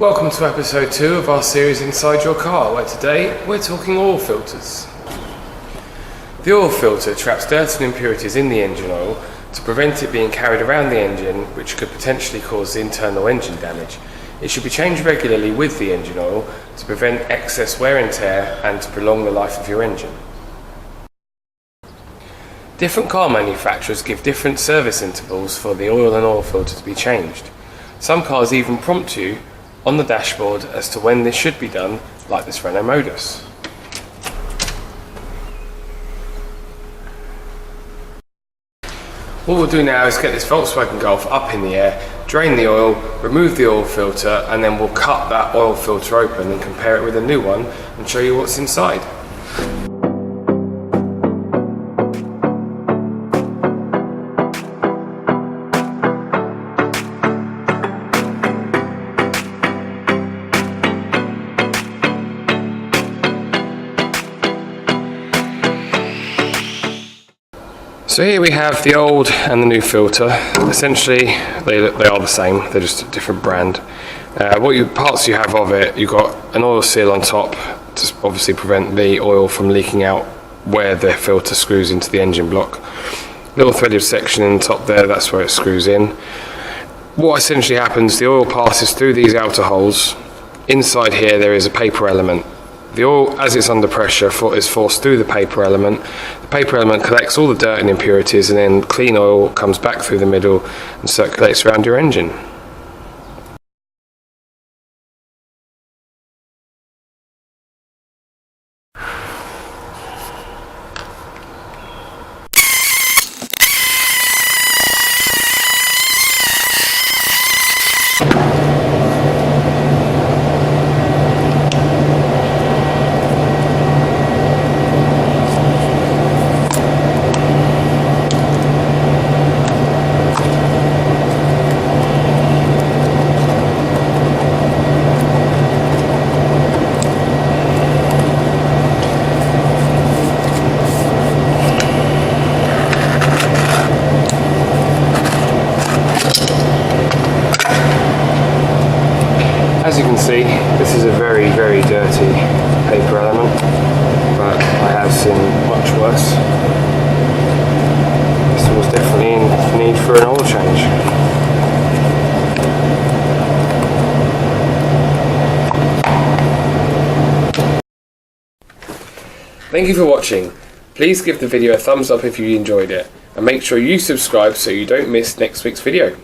Welcome to episode 2 of our series Inside Your Car, where today we're talking oil filters. The oil filter traps dirt and impurities in the engine oil to prevent it being carried around the engine, which could potentially cause internal engine damage. It should be changed regularly with the engine oil to prevent excess wear and tear and to prolong the life of your engine. Different car manufacturers give different service intervals for the oil and oil filter to be changed. Some cars even prompt you on the dashboard as to when this should be done, like this Renault Modus. What we'll do now is get this Volkswagen Golf up in the air, drain the oil, remove the oil filter, and then we'll cut that oil filter open and compare it with a new one and show you what's inside. So here we have the old and the new filter. Essentially, they are the same. They're just a different brand. Parts you have of it, you've got an oil seal on top to obviously prevent the oil from leaking out where the filter screws into the engine block. Little threaded section in the top there, that's where it screws in. What essentially happens, the oil passes through these outer holes. Inside here there is a paper element. The oil, as it's under pressure, is forced through the paper element. The paper element collects all the dirt and impurities, and then clean oil comes back through the middle and circulates around your engine. As you can see, this is a very, very dirty paper element, but I have seen much worse. This was definitely in need for an oil change. Thank you for watching. Please give the video a thumbs up if you enjoyed it, and make sure you subscribe so you don't miss next week's video.